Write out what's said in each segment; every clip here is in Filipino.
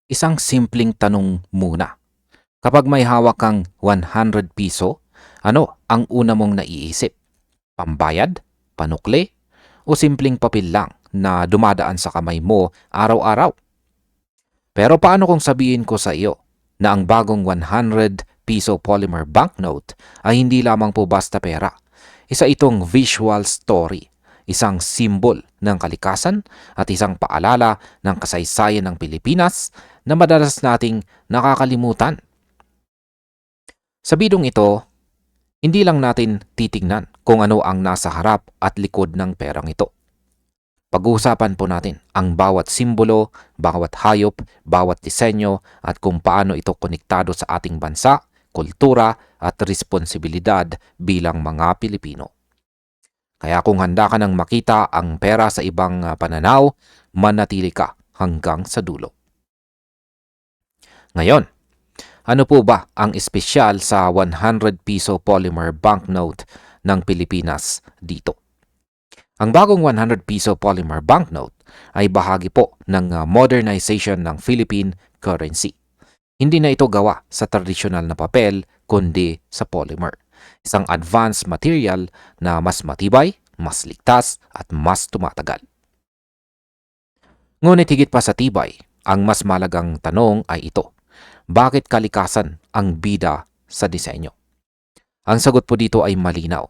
Isang simpleng tanong muna. Kapag may hawak kang 100 piso, ano ang una mong naiisip? Pambayad? Panukli? O simpleng papel lang na dumadaan sa kamay mo araw-araw? Pero paano kung sabihin ko sa iyo na ang bagong 100 piso polymer banknote ay hindi lamang po basta pera. Isa itong visual story, isang simbol ng kalikasan at isang paalala ng kasaysayan ng Pilipinas na madalas nating nakakalimutan. Sa bidong ito, hindi lang natin titingnan kung ano ang nasa harap at likod ng perang ito. Pag-uusapan po natin ang bawat simbolo, bawat hayop, bawat disenyo at kung paano ito konektado sa ating bansa, kultura at responsibilidad bilang mga Pilipino. Kaya kung handa ka nang makita ang pera sa ibang pananaw, manatili ka hanggang sa dulo. Ngayon, ano po ba ang espesyal sa 100 piso polymer banknote ng Pilipinas dito? Ang bagong 100 piso polymer banknote ay bahagi po ng modernization ng Philippine currency. Hindi na ito gawa sa tradisyonal na papel kundi sa polymer. Isang advanced material na mas matibay, mas ligtas at mas tumatagal. Ngunit higit pa sa tibay, ang mas malagang tanong ay ito. Bakit kalikasan ang bida sa disenyo? Ang sagot po dito ay malinaw.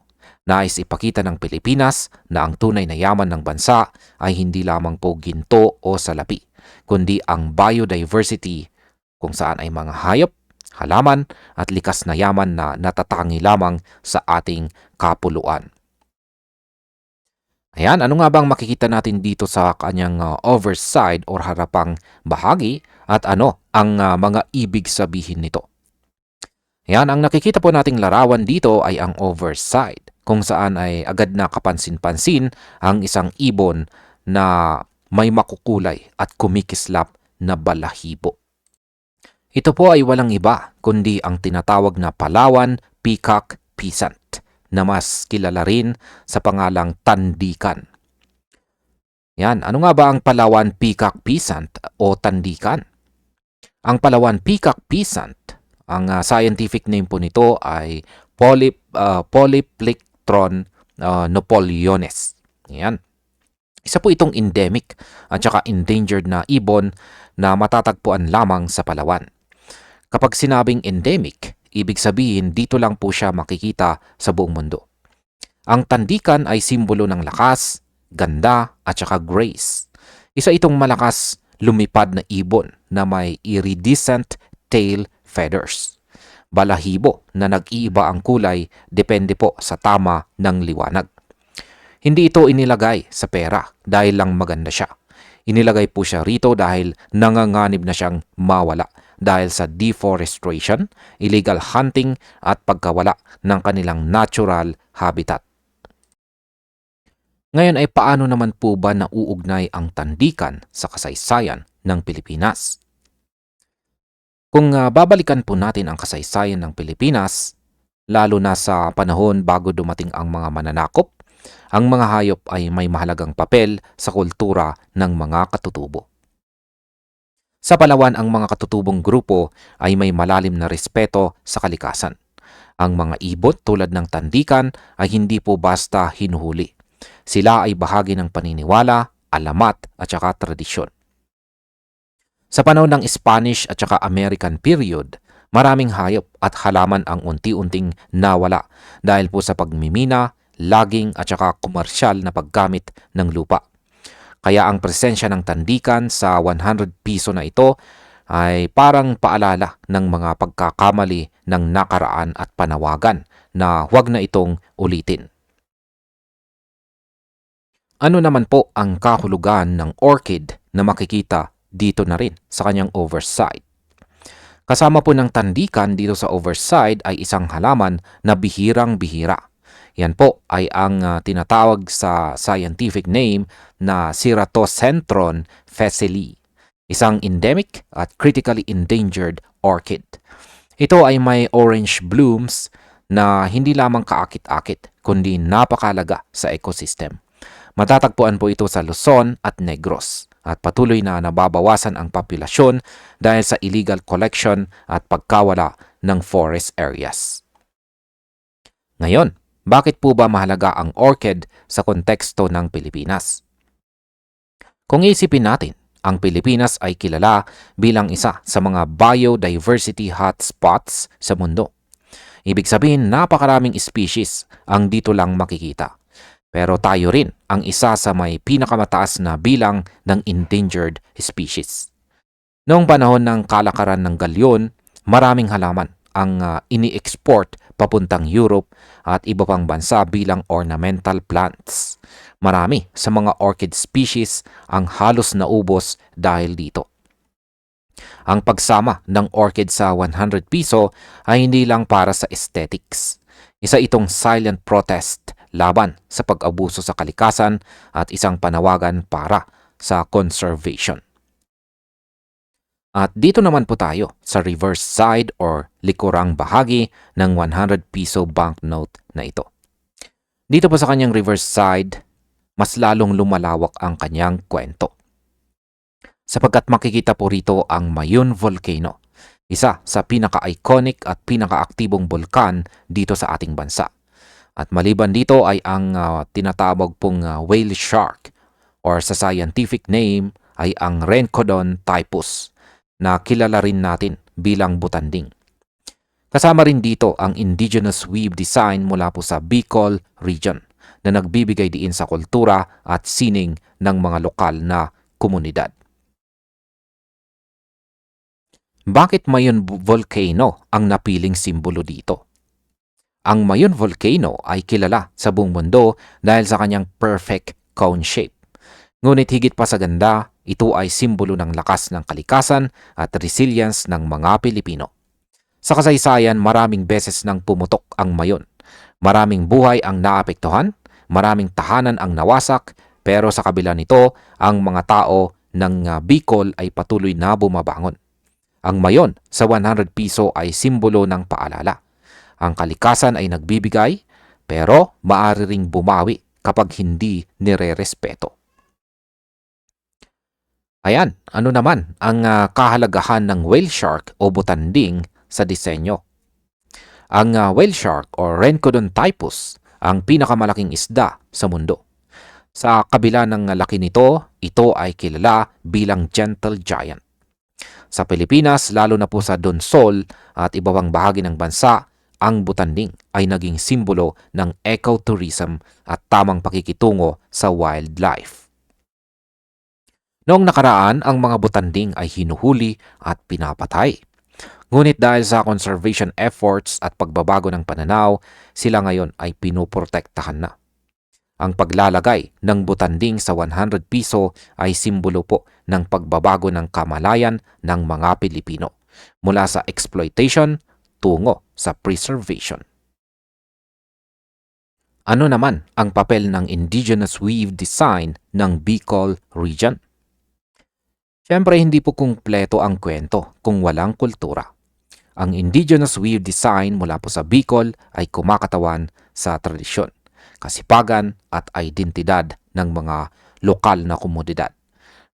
Nais ipakita ng Pilipinas na ang tunay na yaman ng bansa ay hindi lamang po ginto o salapi, kundi ang biodiversity kung saan ay mga hayop, halaman at likas na yaman na natatangi lamang sa ating kapuluan. Ayan, ano nga bang makikita natin dito sa kanyang overside or harapang bahagi at ano ang mga ibig sabihin nito? Ayan, ang nakikita po nating larawan dito ay ang overside, kung saan ay agad na kapansin-pansin ang isang ibon na may makukulay at kumikislap na balahibo. Ito po ay walang iba kundi ang tinatawag na Palawan Peacock Peasant na mas kilala rin sa pangalang tandikan. Yan, ano nga ba ang Palawan Peacock Peasant o tandikan? Ang Palawan Peacock Peasant, ang scientific name po nito ay Polyplectron napoleones. Yan. Isa po itong endemic at saka endangered na ibon na matatagpuan lamang sa Palawan. Kapag sinabing endemic, ibig sabihin dito lang po siya makikita sa buong mundo. Ang tandikan ay simbolo ng lakas, ganda at saka grace. Isa itong malakas lumipad na ibon na may iridescent tail feathers. Balahibo na nag-iiba ang kulay depende po sa tama ng liwanag. Hindi ito inilagay sa pera dahil lang maganda siya. Inilagay po siya rito dahil nanganganib na siyang mawala dahil sa deforestation, illegal hunting at pagkawala ng kanilang natural habitat. Ngayon ay paano naman po ba nauugnay ang tandikan sa kasaysayan ng Pilipinas? Kung babalikan po natin ang kasaysayan ng Pilipinas, lalo na sa panahon bago dumating ang mga mananakop, ang mga hayop ay may mahalagang papel sa kultura ng mga katutubo. Sa Palawan, ang mga katutubong grupo ay may malalim na respeto sa kalikasan. Ang mga ibon tulad ng tandikan ay hindi po basta hinuhuli. Sila ay bahagi ng paniniwala, alamat at saka tradisyon. Sa panahon ng Spanish at saka American period, maraming hayop at halaman ang unti-unting nawala dahil po sa pagmimina, logging at saka komersyal na paggamit ng lupa. Kaya ang presensya ng tandikan sa 100 piso na ito ay parang paalala ng mga pagkakamali ng nakaraan at panawagan na huwag na itong ulitin. Ano naman po ang kahulugan ng orchid na makikita dito na rin sa kanyang overside? Kasama po ng tandikan dito sa overside ay isang halaman na bihirang-bihira. Yan po ay ang tinatawag sa scientific name na Ceratocentron facili, isang endemic at critically endangered orchid. Ito ay may orange blooms na hindi lamang kaakit-akit kundi napakalaga sa ecosystem. Matatagpuan po ito sa Luzon at Negros at patuloy na nababawasan ang populasyon dahil sa illegal collection at pagkawala ng forest areas. Ngayon, bakit po ba mahalaga ang orchid sa konteksto ng Pilipinas? Kung isipin natin, ang Pilipinas ay kilala bilang isa sa mga biodiversity hotspots sa mundo. Ibig sabihin, napakaraming species ang dito lang makikita. Pero tayo rin ang isa sa may pinakamataas na bilang ng endangered species. Noong panahon ng kalakaran ng galyon, maraming halaman ang ini-export papuntang Europe at iba pang bansa bilang ornamental plants. Marami sa mga orchid species ang halos naubos dahil dito. Ang pagsama ng orchid sa 100 piso ay hindi lang para sa aesthetics. Isa itong silent protest laban sa pag-abuso sa kalikasan at isang panawagan para sa conservation. At dito naman po tayo sa reverse side or likurang bahagi ng 100 piso banknote na ito. Dito po sa kanyang reverse side, mas lalong lumalawak ang kanyang kwento. Sapagkat makikita po rito ang Mayun Volcano, isa sa pinaka-iconic at pinaka-aktibong bulkan dito sa ating bansa. At maliban dito ay ang tinatawag pong whale shark or sa scientific name ay ang Rhencodon typus na kilala rin natin bilang butanding. Kasama rin dito ang indigenous weave design mula po sa Bicol region na nagbibigay diin sa kultura at sining ng mga lokal na komunidad. Bakit Mayun Volcano ang napiling simbolo dito? Ang Mayun Volcano ay kilala sa buong mundo dahil sa kanyang perfect cone shape. Ngunit higit pa sa ganda, ito ay simbolo ng lakas ng kalikasan at resilience ng mga Pilipino. Sa kasaysayan, maraming beses nang pumutok ang Mayun. Maraming buhay ang naapektuhan, maraming tahanan ang nawasak, pero sa kabila nito, ang mga tao ng Bicol ay patuloy na bumabangon. Ang Mayun sa 100 piso ay simbolo ng paalala. Ang kalikasan ay nagbibigay, pero maaari ring bumawi kapag hindi nire-respeto. Ayan, ano naman ang kahalagahan ng whale shark o butanding sa disenyo? Ang whale shark o Rhencodon typus ang pinakamalaking isda sa mundo. Sa kabila ng laki nito, ito ay kilala bilang gentle giant. Sa Pilipinas, lalo na po sa Donsol at iba pang bahagi ng bansa, ang butanding ay naging simbolo ng ecotourism at tamang pakikitungo sa wildlife. Noong nakaraan, ang mga butanding ay hinuhuli at pinapatay. Ngunit dahil sa conservation efforts at pagbabago ng pananaw, sila ngayon ay pinuprotektahan na. Ang paglalagay ng butanding sa 100 piso ay simbolo po ng pagbabago ng kamalayan ng mga Pilipino mula sa exploitation tungo sa preservation. Ano naman ang papel ng indigenous weave design ng Bicol region? Siyempre, hindi po kumpleto ang kwento kung walang kultura. Ang indigenous weave design mula po sa Bicol ay kumakatawan sa tradisyon, kasipagan at identidad ng mga lokal na komunidad.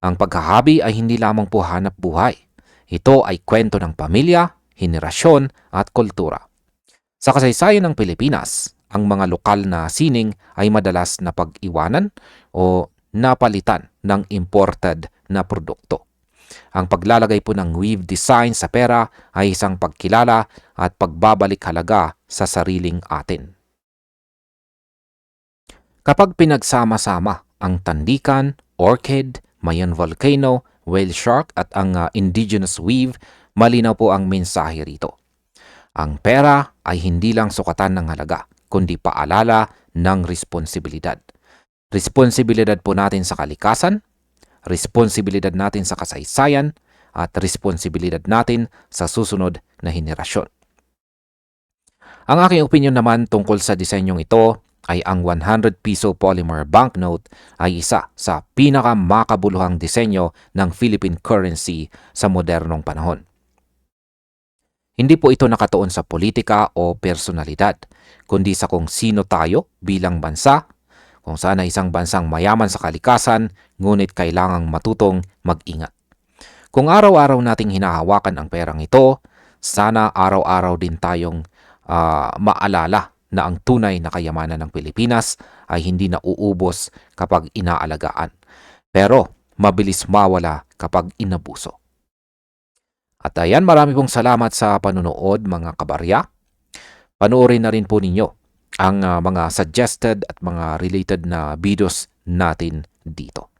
Ang paghahabi ay hindi lamang po hanap buhay. Ito ay kwento ng pamilya, henerasyon at kultura. Sa kasaysayan ng Pilipinas, ang mga lokal na sining ay madalas na pag-iwanan o napalitan ng imported na produkto. Ang paglalagay po ng weave design sa pera ay isang pagkilala at pagbabalik halaga sa sariling atin. Kapag pinagsama-sama ang tandikan, orchid, Mayun Volcano, whale shark at ang indigenous weave, malinaw po ang mensahe rito. Ang pera ay hindi lang sukatan ng halaga, kundi paalala ng responsibilidad. Responsibilidad po natin sa kalikasan, responsibilidad natin sa kasaysayan, at responsibilidad natin sa susunod na henerasyon. Ang aking opinion naman tungkol sa disenyong ito ay ang 100 piso polymer banknote ay isa sa pinakamakabuluhang disenyo ng Philippine currency sa modernong panahon. Hindi po ito nakatuon sa politika o personalidad, kundi sa kung sino tayo bilang bansa, kung saan ay isang bansang mayaman sa kalikasan, ngunit kailangang matutong mag-ingat. Kung araw-araw nating hinahawakan ang perang ito, sana araw-araw din tayong maalala na ang tunay na kayamanan ng Pilipinas ay hindi nauubos kapag inaalagaan, pero mabilis mawala kapag inabuso. At ayan, marami pong salamat sa panunood mga kabarya. Panoorin na rin po ninyo ang mga suggested at mga related na videos natin dito.